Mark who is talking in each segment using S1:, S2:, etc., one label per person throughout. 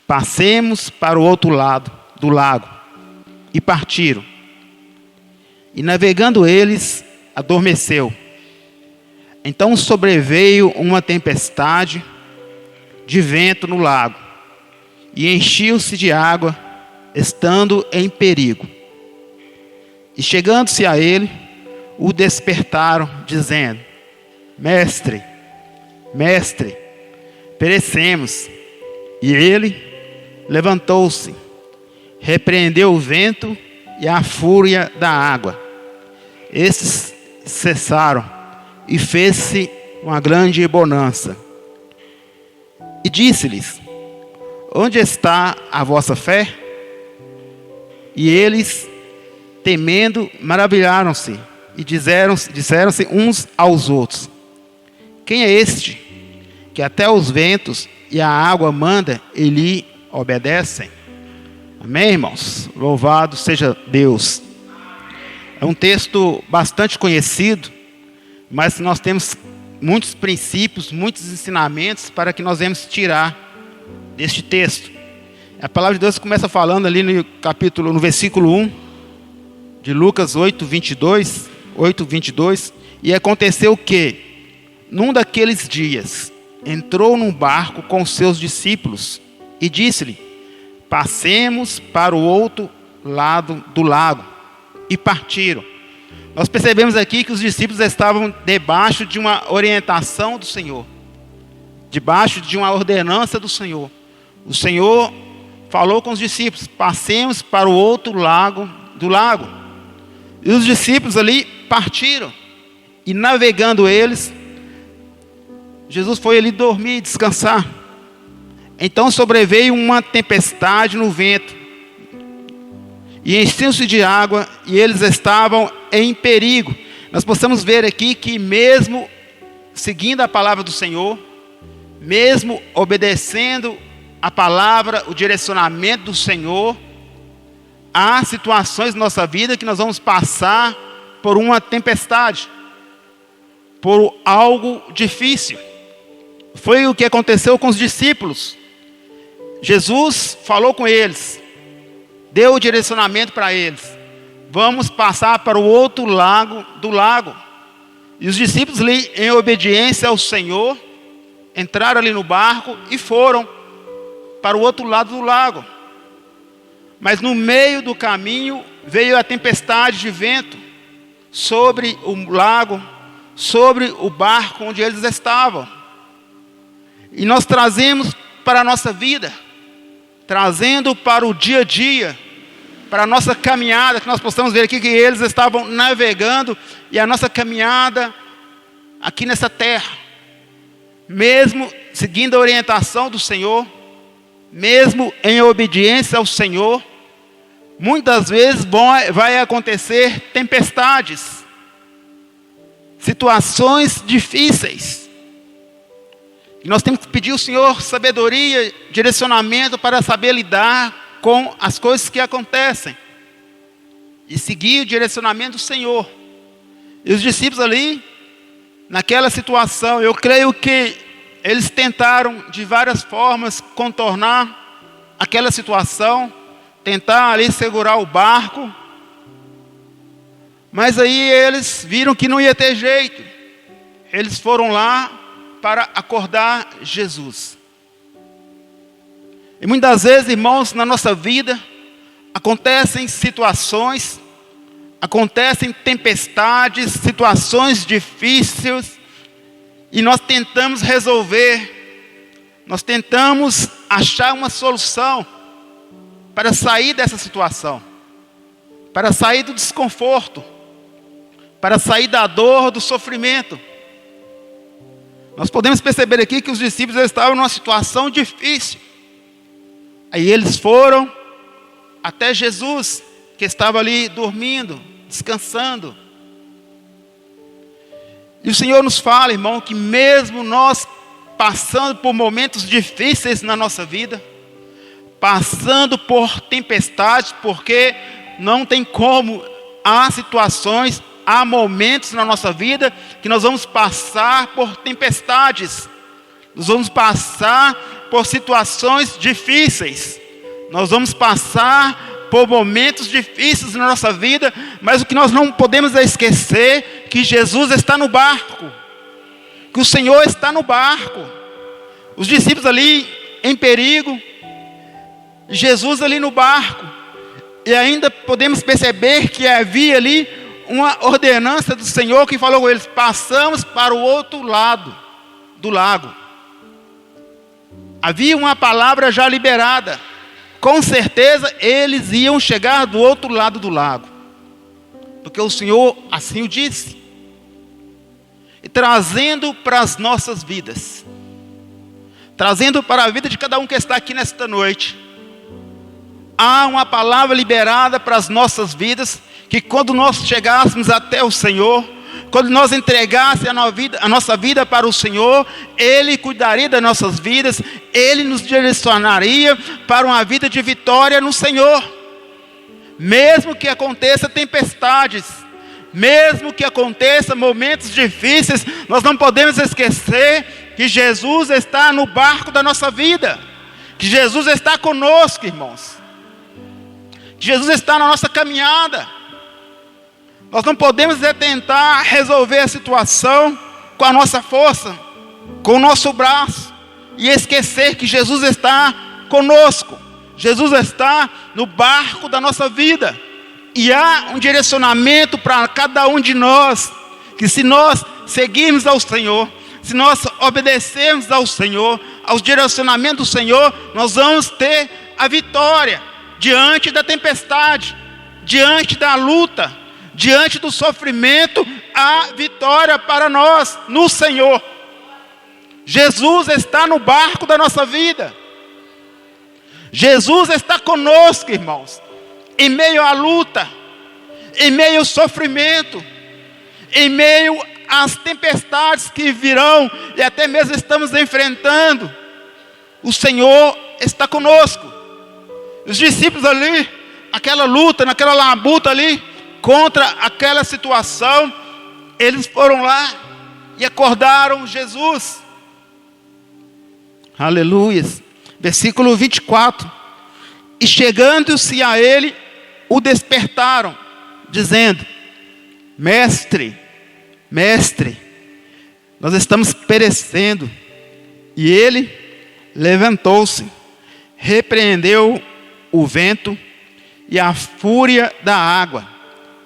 S1: passemos para o outro lado do lago. E partiram. E navegando eles, adormeceu. Então sobreveio uma tempestade de vento no lago, e enchiu-se de água, estando em perigo. E chegando-se a ele, o despertaram, dizendo: Mestre, mestre, perecemos. E ele levantou-se, repreendeu o vento e a fúria da água. Estes cessaram, e fez-se uma grande bonança. E disse-lhes: Onde está a vossa fé? E eles, temendo, maravilharam-se e disseram-se uns aos outros: Quem é este que até os ventos e a água manda e lhe obedecem? Amém, irmãos? Louvado seja Deus. É um texto bastante conhecido, mas nós temos muitos princípios, muitos ensinamentos para que nós vamos tirar deste texto. A palavra de Deus começa falando ali no versículo 1 de Lucas 8:22, e aconteceu que, num daqueles dias, entrou num barco com seus discípulos e disse-lhe: Passemos para o outro lado do lago. E partiram. Nós percebemos aqui que os discípulos estavam debaixo de uma orientação do Senhor, debaixo de uma ordenança do Senhor. O Senhor falou com os discípulos: passemos para o outro lado do lago. E os discípulos ali partiram. E navegando eles, Jesus foi ali dormir, descansar. Então sobreveio uma tempestade no vento, e encheu-se de água, e eles estavam em perigo. Nós possamos ver aqui que mesmo seguindo a palavra do Senhor, mesmo obedecendo a palavra, o direcionamento do Senhor, há situações na nossa vida que nós vamos passar por uma tempestade, por algo difícil. Foi o que aconteceu com os discípulos. Jesus falou com eles, deu o direcionamento para eles: vamos passar para o outro lado do lago. E os discípulos ali, em obediência ao Senhor, entraram ali no barco e foram para o outro lado do lago. Mas no meio do caminho veio a tempestade de vento sobre o lago, sobre o barco onde eles estavam. E nós trazemos para a nossa vida, trazendo para o dia a dia, para a nossa caminhada, que nós possamos ver aqui que eles estavam navegando, e a nossa caminhada aqui nessa terra, mesmo seguindo a orientação do Senhor, mesmo em obediência ao Senhor, muitas vezes vai acontecer tempestades, situações difíceis. E nós temos que pedir ao Senhor sabedoria, direcionamento para saber lidar com as coisas que acontecem e seguir o direcionamento do Senhor. E os discípulos ali, naquela situação, eu creio que eles tentaram de várias formas contornar aquela situação, tentar ali segurar o barco, mas aí eles viram que não ia ter jeito. Eles foram lá para acordar Jesus. E muitas vezes, irmãos, na nossa vida, acontecem situações, acontecem tempestades, situações difíceis, e nós tentamos resolver, nós tentamos achar uma solução para sair dessa situação, para sair do desconforto, para sair da dor, do sofrimento. Nós podemos perceber aqui que os discípulos estavam numa situação difícil. Aí eles foram até Jesus, que estava ali dormindo, descansando. E o Senhor nos fala, irmão, que mesmo nós passando por momentos difíceis na nossa vida, passando por tempestades, porque não tem como, há situações, há momentos na nossa vida que nós vamos passar por tempestades, nós vamos passar por situações difíceis. Nós vamos passar por momentos difíceis na nossa vida, mas o que nós não podemos é esquecer que Jesus está no barco, que o Senhor está no barco. Os discípulos ali em perigo, Jesus ali no barco, e ainda podemos perceber que havia ali uma ordenança do Senhor que falou com eles: passamos para o outro lado do lago. Havia uma palavra já liberada. Com certeza eles iam chegar do outro lado do lago, porque o Senhor assim o disse. E trazendo para as nossas vidas, trazendo para a vida de cada um que está aqui nesta noite, há uma palavra liberada para as nossas vidas, que quando nós chegássemos até o Senhor, quando nós entregássemos a nossa vida para o Senhor, Ele cuidaria das nossas vidas, Ele nos direcionaria para uma vida de vitória no Senhor. Mesmo que aconteça tempestades, mesmo que aconteça momentos difíceis, nós não podemos esquecer que Jesus está no barco da nossa vida, que Jesus está conosco, irmãos, que Jesus está na nossa caminhada. Nós não podemos tentar resolver a situação com a nossa força, com o nosso braço, e esquecer que Jesus está conosco. Jesus está no barco da nossa vida. E há um direcionamento para cada um de nós, que se nós seguirmos ao Senhor, se nós obedecermos ao Senhor, aos direcionamentos do Senhor, nós vamos ter a vitória diante da tempestade, diante da luta, diante do sofrimento. Há vitória para nós no Senhor. Jesus está no barco da nossa vida. Jesus está conosco, irmãos, em meio à luta, em meio ao sofrimento, em meio às tempestades que virão e até mesmo estamos enfrentando. O Senhor está conosco. Os discípulos ali, aquela luta, naquela labuta ali, contra aquela situação, eles foram lá e acordaram Jesus. Aleluia. Versículo 24. E chegando-se a ele, o despertaram, dizendo: Mestre, Mestre, nós estamos perecendo. E ele levantou-se, repreendeu o vento e a fúria da água,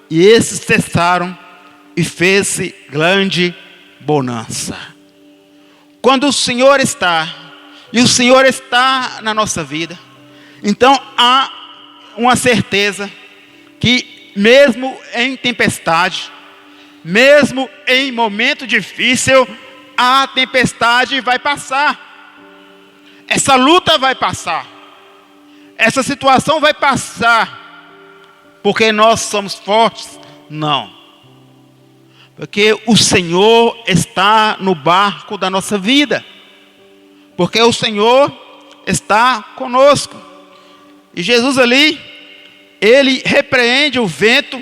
S1: e esses cessaram, e fez-se grande bonança. Quando o Senhor está, e o Senhor está na nossa vida, então há uma certeza que mesmo em tempestade, mesmo em momento difícil, a tempestade vai passar. Essa luta vai passar. Essa situação vai passar. Porque nós somos fortes? Não. Porque o Senhor está no barco da nossa vida. Porque o Senhor está conosco. E Jesus ali, Ele repreende o vento,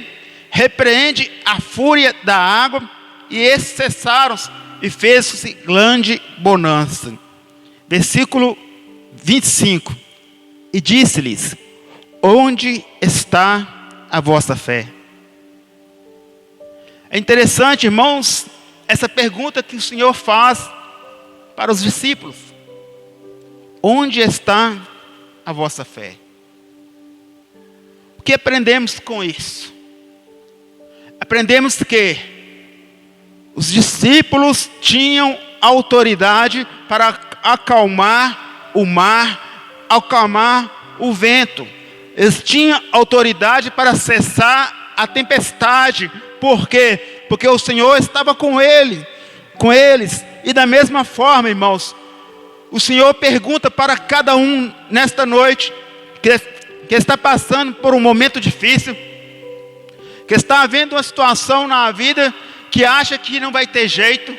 S1: repreende a fúria da água, e esses cessaram e fez-se grande bonança. Versículo 25. E disse-lhes: onde está a vossa fé? É interessante, irmãos, essa pergunta que o Senhor faz para os discípulos: onde está a vossa fé? O que aprendemos com isso? Aprendemos que os discípulos tinham autoridade para acalmar o mar, acalmar o vento. Eles tinham autoridade para cessar a tempestade. Por quê? Porque o Senhor estava com eles. E da mesma forma, irmãos, o Senhor pergunta para cada um nesta noite, que está passando por um momento difícil, que está havendo uma situação na vida que acha que não vai ter jeito,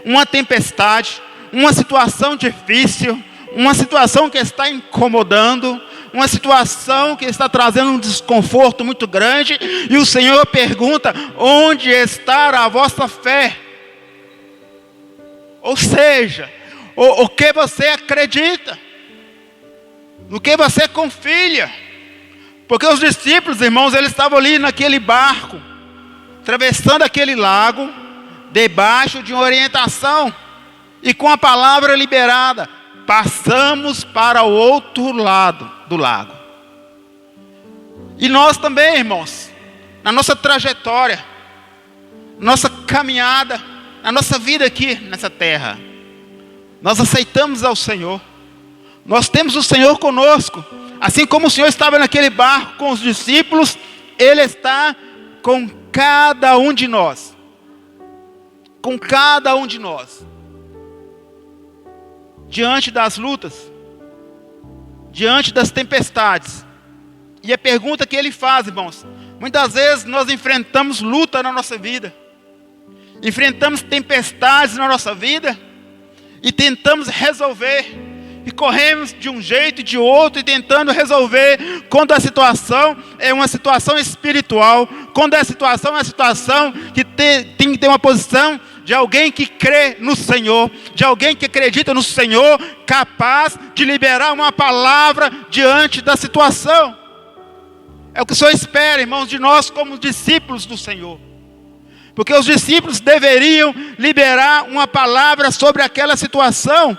S1: uma tempestade, uma situação difícil, uma situação que está incomodando, uma situação que está trazendo um desconforto muito grande, e o Senhor pergunta: onde está a vossa fé? Ou seja, o que você acredita? no que você confia. Porque os discípulos, irmãos, eles estavam ali naquele barco, atravessando aquele lago, debaixo de uma orientação, e com a palavra liberada, passamos para o outro lado do lago. E nós também, irmãos, na nossa trajetória, nossa caminhada, na nossa vida aqui nessa terra, nós aceitamos ao Senhor. Nós temos o Senhor conosco. Assim como o Senhor estava naquele barco com os discípulos, Ele está com cada um de nós. Com cada um de nós. Diante das lutas, diante das tempestades. E a pergunta que Ele faz, irmãos, muitas vezes nós enfrentamos luta na nossa vida. Enfrentamos tempestades na nossa vida e tentamos resolver. E corremos de um jeito e de outro e tentando resolver, quando a situação é uma situação espiritual, quando a situação é uma situação que tem que ter uma posição de alguém que crê no Senhor, de alguém que acredita no Senhor, capaz de liberar uma palavra diante da situação. É o que o Senhor espera, irmãos, de nós como discípulos do Senhor. Porque os discípulos deveriam liberar uma palavra sobre aquela situação.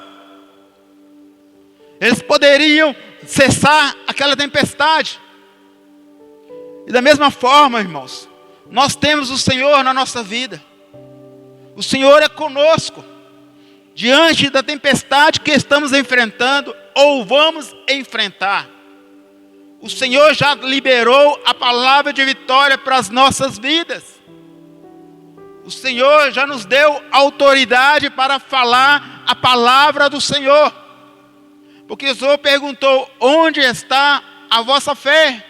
S1: Eles poderiam cessar aquela tempestade. E da mesma forma, irmãos, nós temos o Senhor na nossa vida. O Senhor é conosco. Diante da tempestade que estamos enfrentando ou vamos enfrentar. O Senhor já liberou a palavra de vitória para as nossas vidas. O Senhor já nos deu autoridade para falar a palavra do Senhor. Porque o Senhor perguntou, onde está a vossa fé?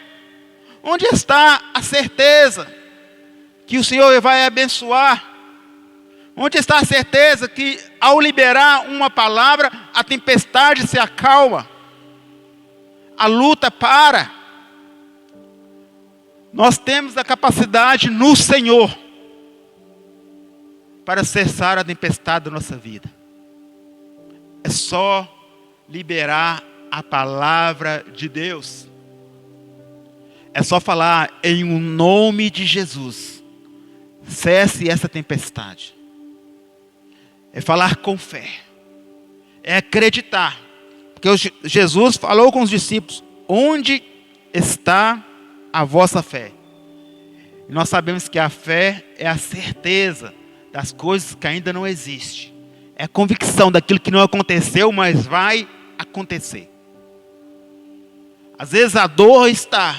S1: Onde está a certeza que o Senhor vai abençoar? Onde está a certeza que ao liberar uma palavra, a tempestade se acalma? A luta para. Nós temos a capacidade no Senhor para cessar a tempestade da nossa vida. É só liberar a palavra de Deus. É só falar em um nome de Jesus. Cesse essa tempestade. É falar com fé. É acreditar. Porque Jesus falou com os discípulos, onde está a vossa fé? E nós sabemos que a fé é a certeza das coisas que ainda não existem. É a convicção daquilo que não aconteceu, mas vai acontecer. Às vezes a dor está,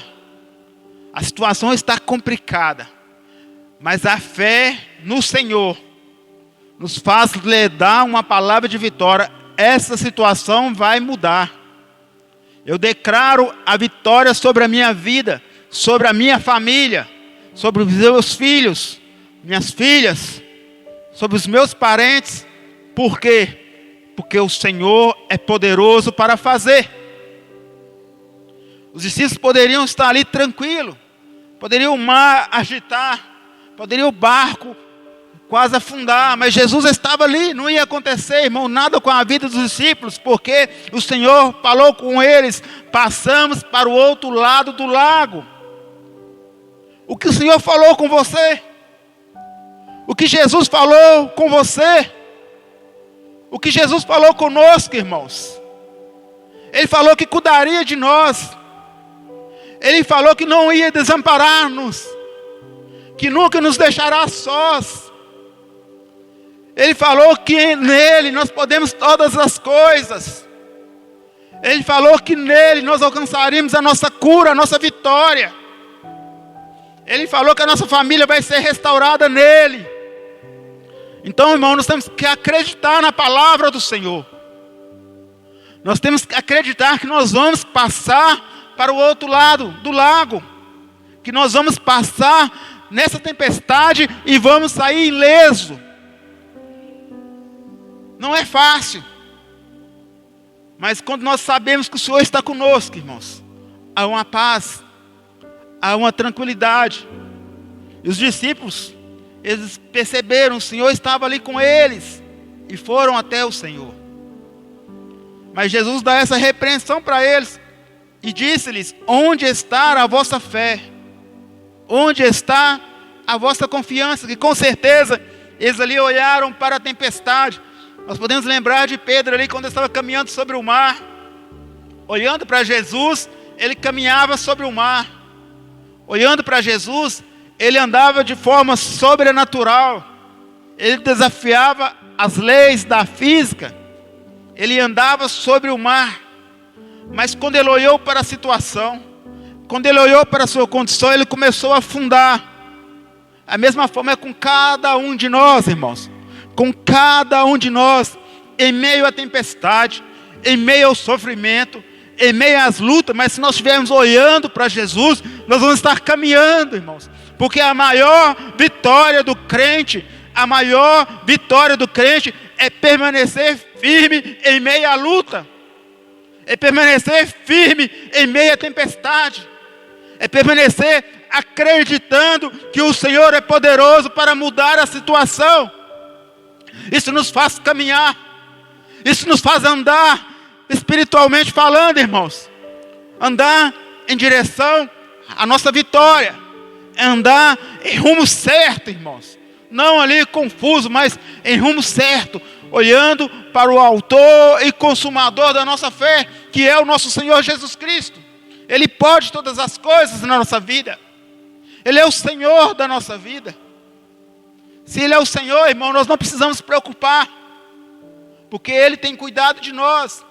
S1: a situação está complicada, mas a fé no Senhor nos faz lhe dar uma palavra de vitória. Essa situação vai mudar. Eu declaro a vitória sobre a minha vida, sobre a minha família, sobre os meus filhos, minhas filhas, sobre os meus parentes. Por quê? Porque o Senhor é poderoso para fazer. Os discípulos poderiam estar ali tranquilos, poderiam o mar agitar, poderia o barco quase afundar, mas Jesus estava ali, não ia acontecer, irmão, nada com a vida dos discípulos, porque o Senhor falou com eles, passamos para o outro lado do lago. O que o Senhor falou com você? O que Jesus falou com você? O que Jesus falou conosco, irmãos? Ele falou que cuidaria de nós. Ele falou que não ia desamparar-nos, que nunca nos deixará sós. Ele falou que nele nós podemos todas as coisas. Ele falou que nele nós alcançaríamos a nossa cura, a nossa vitória. Ele falou que a nossa família vai ser restaurada nele. Então, irmão, nós temos que acreditar na palavra do Senhor. Nós temos que acreditar que nós vamos passar para o outro lado do lago. Que nós vamos passar nessa tempestade e vamos sair ileso. Não é fácil. Mas quando nós sabemos que o Senhor está conosco, irmãos, há uma paz, há uma tranquilidade. E os discípulos, eles perceberam, o Senhor estava ali com eles e foram até o Senhor. Mas Jesus dá essa repreensão para eles. E disse-lhes: onde está a vossa fé? Onde está a vossa confiança? Que com certeza eles ali olharam para a tempestade. Nós podemos lembrar de Pedro ali quando estava caminhando sobre o mar, olhando para Jesus, ele caminhava sobre o mar. Olhando para Jesus, ele andava de forma sobrenatural. Ele desafiava as leis da física. Ele andava sobre o mar. Mas quando ele olhou para a situação, quando ele olhou para a sua condição, ele começou a afundar. A mesma forma é com cada um de nós, irmãos. Com cada um de nós, em meio à tempestade, em meio ao sofrimento, em meio às lutas, mas se nós estivermos olhando para Jesus, nós vamos estar caminhando, irmãos. Porque a maior vitória do crente, é permanecer firme em meio à luta. É permanecer firme em meio à tempestade. É permanecer acreditando que o Senhor é poderoso para mudar a situação. Isso nos faz caminhar. Isso nos faz andar espiritualmente falando, irmãos. Andar em direção à nossa vitória. Andar em rumo certo, irmãos. Não ali confuso, mas em rumo certo. Olhando para o autor e consumador da nossa fé, que é o nosso Senhor Jesus Cristo. Ele pode todas as coisas na nossa vida. Ele é o Senhor da nossa vida. Se Ele é o Senhor, irmão, nós não precisamos nos preocupar. Porque Ele tem cuidado de nós.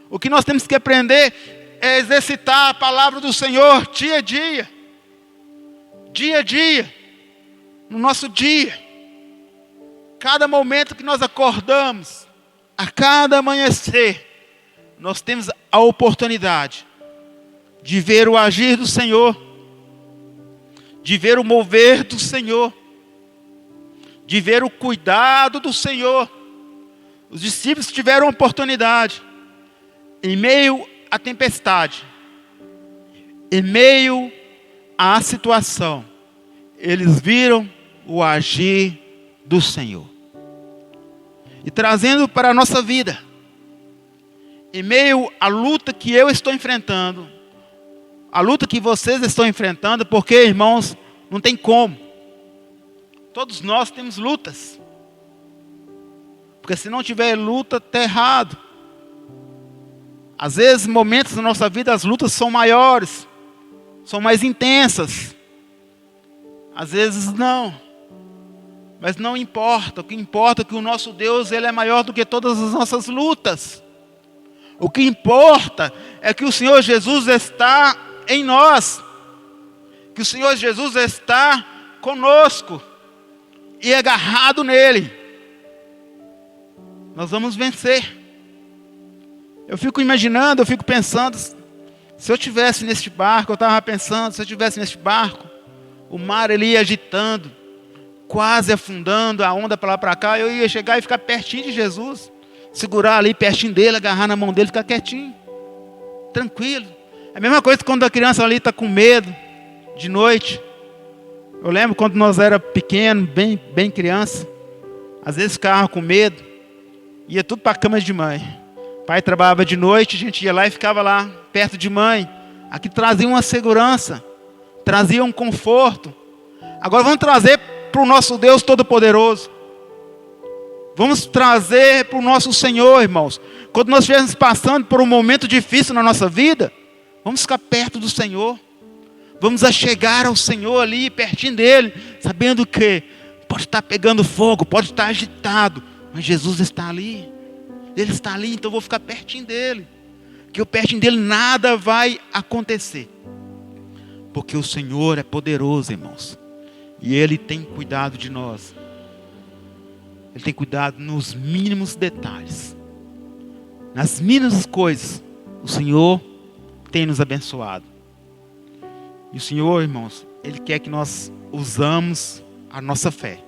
S1: O que nós temos que aprender é exercitar a palavra do Senhor dia a dia. Dia a dia. No nosso dia. Cada momento que nós acordamos, a cada amanhecer, nós temos a oportunidade de ver o agir do Senhor, de ver o mover do Senhor, de ver o cuidado do Senhor. Os discípulos tiveram a oportunidade, em meio à tempestade, em meio à situação, eles viram o agir do Senhor. E trazendo para a nossa vida, em meio à luta que eu estou enfrentando, a luta que vocês estão enfrentando, porque, irmãos, não tem como. Todos nós temos lutas. Porque se não tiver luta, está errado. Às vezes, momentos na nossa vida, as lutas são maiores, são mais intensas. Às vezes não. Mas não importa. O que importa é que o nosso Deus, Ele é maior do que todas as nossas lutas. O que importa é que o Senhor Jesus está em nós. Que o Senhor Jesus está conosco. E agarrado nele. Nós vamos vencer. Eu fico imaginando, eu fico pensando, se eu estivesse neste barco, eu estava pensando, se eu estivesse neste barco, o mar ele ia agitando, quase afundando, a onda para lá para cá, eu ia chegar e ficar pertinho de Jesus, segurar ali pertinho dele, agarrar na mão dele, ficar quietinho, tranquilo. É a mesma coisa quando a criança ali está com medo, de noite. Eu lembro quando nós era pequeno, bem criança, às vezes ficava com medo, ia tudo para a cama de mãe. Pai trabalhava de noite, a gente ia lá e ficava lá, perto de mãe. Aqui trazia uma segurança, trazia um conforto. Agora vamos trazer para o nosso Deus Todo-Poderoso. Vamos trazer para o nosso Senhor, irmãos. Quando nós estivermos passando por um momento difícil na nossa vida, vamos ficar perto do Senhor. Vamos achegar ao Senhor ali, pertinho dele, sabendo que pode estar pegando fogo, pode estar agitado, mas Jesus está ali. Ele está ali, então eu vou ficar pertinho dele. Que eu pertinho dele nada vai acontecer. Porque o Senhor é poderoso, irmãos. E Ele tem cuidado de nós. Ele tem cuidado nos mínimos detalhes. Nas mínimas coisas, o Senhor tem nos abençoado. E o Senhor, irmãos, Ele quer que nós usamos a nossa fé.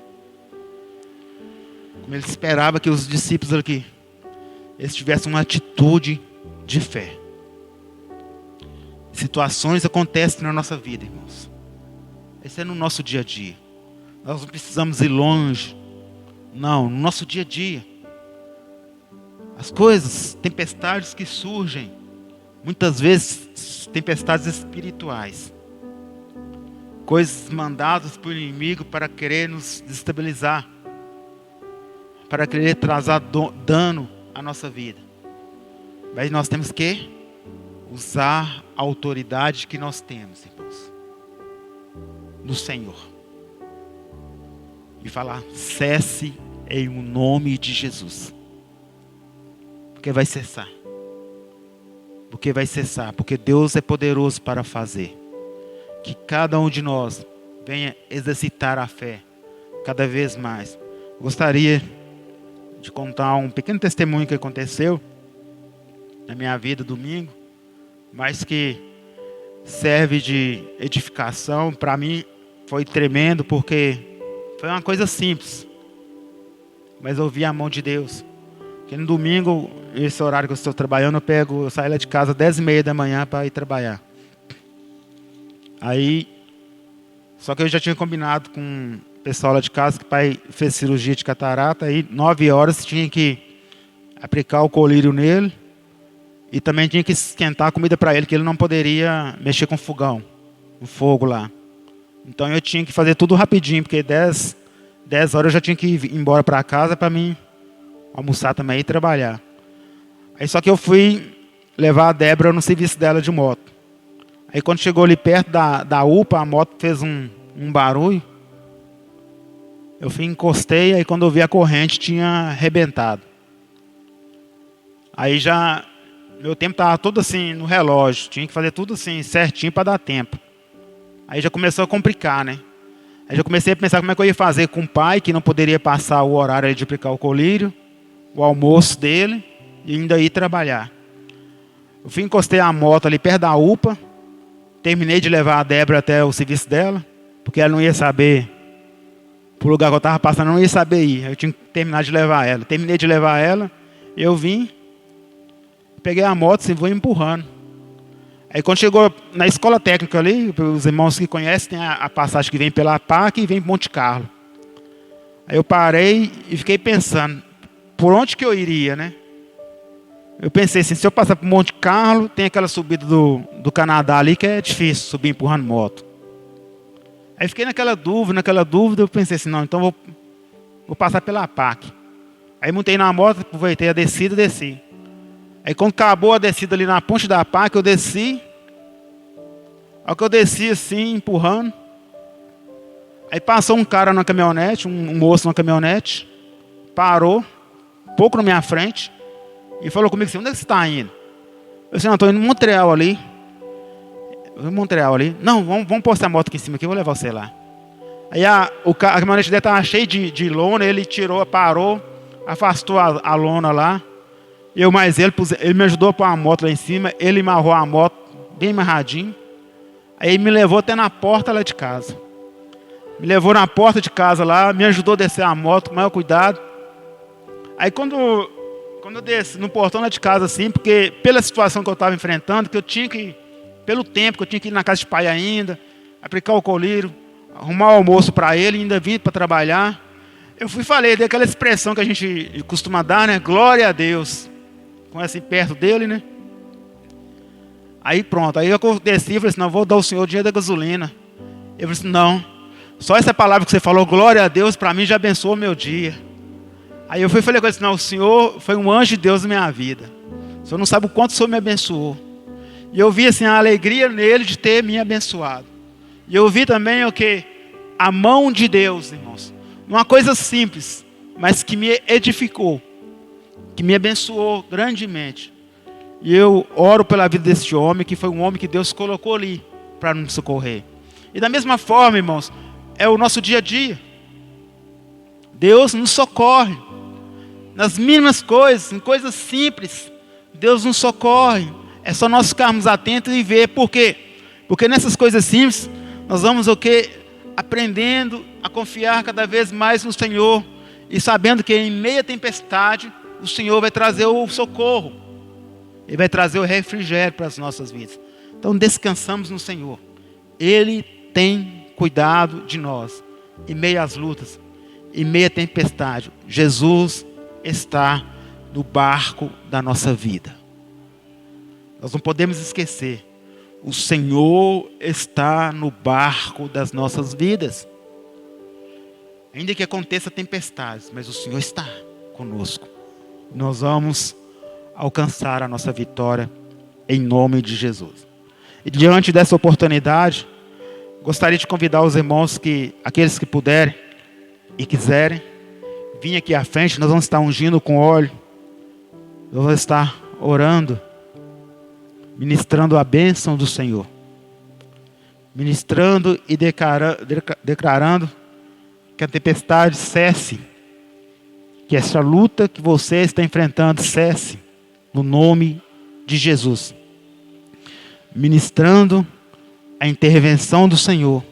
S1: Como Ele esperava que os discípulos aqui, eles tivessem uma atitude de fé. Situações acontecem na nossa vida, irmãos. Isso é no nosso dia a dia. Nós não precisamos ir longe. Não, no nosso dia a dia. As coisas, tempestades que surgem Muitas vezes, tempestades espirituais. Coisas mandadas pelo inimigo para querer nos desestabilizar. Para querer trazer dano à nossa vida. Mas nós temos que usar a autoridade que nós temos, irmãos. No Senhor. E falar, cesse em o nome de Jesus. Porque vai cessar. Porque vai cessar. Porque Deus é poderoso para fazer. Que cada um de nós venha exercitar a fé cada vez mais. Gostaria de contar um pequeno testemunho que aconteceu na minha vida domingo, mas que serve de edificação. Para mim foi tremendo, porque foi uma coisa simples, mas eu vi a mão de Deus. Porque no domingo, esse horário que eu estou trabalhando, eu saio lá de casa às 10h30 da manhã para ir trabalhar. Aí, só que eu já tinha combinado com o pessoal lá de casa, que o pai fez cirurgia de catarata, aí 9 horas tinha que aplicar o colírio nele, e também tinha que esquentar a comida para ele, que ele não poderia mexer com fogão, com fogo lá. Então eu tinha que fazer tudo rapidinho, porque 10 horas eu já tinha que ir embora para casa para mim almoçar também e trabalhar. Aí só que eu fui levar a Débora no serviço dela de moto. Aí quando chegou ali perto da UPA, a moto fez um barulho. Eu fui, encostei, aí quando eu vi a corrente tinha arrebentado. Aí já, meu tempo estava todo assim no relógio, tinha que fazer tudo assim certinho para dar tempo. Aí já começou a complicar, né? Aí já comecei a pensar como é que eu ia fazer com o pai, que não poderia passar o horário de aplicar o colírio, o almoço dele, e ainda ir trabalhar. Eu fui, encostei a moto ali perto da UPA, terminei de levar a Débora até o serviço dela, porque ela não ia saber, pro lugar que eu estava passando, ela não ia saber ir. Eu tinha que terminar de levar ela. Terminei de levar ela, eu vim, peguei a moto e vou empurrando. Aí quando chegou na escola técnica ali, os irmãos que conhecem, tem a passagem que vem pela PAC e vem para Monte Carlo. Aí eu parei e fiquei pensando, por onde que eu iria, né? Eu pensei assim, se eu passar por Monte Carlo, tem aquela subida do Canadá ali, que é difícil subir empurrando moto. Aí fiquei naquela dúvida, eu pensei assim, não, então vou passar pela PAC. Aí montei na moto, aproveitei a descida e desci. Aí quando acabou a descida ali na ponte da PAC, eu desci. Ao que eu desci assim, empurrando. Aí passou um cara na caminhonete, um moço na caminhonete. Parou, um pouco na minha frente. E falou comigo assim, onde é que você está indo? Eu disse, não, estou indo em Montreal ali. Não, vamos pôr essa moto aqui em cima, que eu vou levar você lá. Aí a caminhonete dele estava cheia de lona, ele tirou, parou, afastou a lona lá. Eu mais ele me ajudou a pôr a moto lá em cima, ele amarrou a moto bem amarradinho. Aí ele me levou até na porta lá de casa. Me levou na porta de casa lá, me ajudou a descer a moto com o maior cuidado. Aí quando eu desci no portão lá de casa assim, porque pela situação que eu estava enfrentando, que eu tinha que, pelo tempo que eu tinha que ir na casa de pai ainda, aplicar o colírio, arrumar o almoço para ele, ainda vir para trabalhar. Eu falei daquela expressão que a gente costuma dar, né? Glória a Deus. Com assim perto dele, né? Aí pronto, aí eu desci e falei assim, não, vou dar ao senhor o dinheiro da gasolina. Eu falei assim, não, só essa palavra que você falou, glória a Deus, para mim já abençoou meu dia. Aí eu falei com ele assim, não, o senhor foi um anjo de Deus na minha vida. O senhor não sabe o quanto o senhor me abençoou. E eu vi assim a alegria nele de ter me abençoado. E eu vi também o que? A mão de Deus, irmãos. Uma coisa simples, mas que me edificou. Que me abençoou grandemente. E eu oro pela vida desse homem, que foi um homem que Deus colocou ali para nos socorrer. E da mesma forma, irmãos, é o nosso dia a dia. Deus nos socorre. Nas mínimas coisas, em coisas simples, Deus nos socorre. É só nós ficarmos atentos e ver. Por quê? Porque nessas coisas simples, nós vamos o quê? Aprendendo a confiar cada vez mais no Senhor. E sabendo que em meia tempestade, o Senhor vai trazer o socorro. Ele vai trazer o refrigério para as nossas vidas. Então descansamos no Senhor. Ele tem cuidado de nós. Em meio às lutas, em meio à tempestade, Jesus está no barco da nossa vida. Nós não podemos esquecer. O Senhor está no barco das nossas vidas. Ainda que aconteça tempestades, mas o Senhor está conosco. Nós vamos alcançar a nossa vitória em nome de Jesus. E diante dessa oportunidade, gostaria de convidar os irmãos, aqueles que puderem e quiserem, vir aqui à frente. Nós vamos estar ungindo com óleo. Nós vamos estar orando, ministrando a bênção do Senhor. Ministrando e declarando que a tempestade cesse. Que essa luta que você está enfrentando cesse. No nome de Jesus. Ministrando a intervenção do Senhor.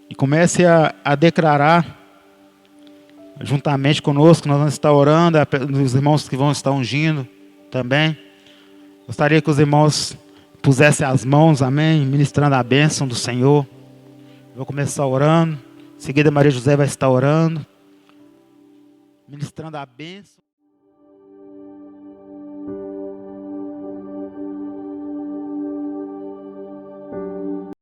S1: E comece a declarar, juntamente conosco, nós vamos estar orando, os irmãos que vão estar ungindo também. Gostaria que os irmãos pusessem as mãos, amém, ministrando a bênção do Senhor. Vou começar orando, em seguida Maria José vai estar orando, ministrando a bênção.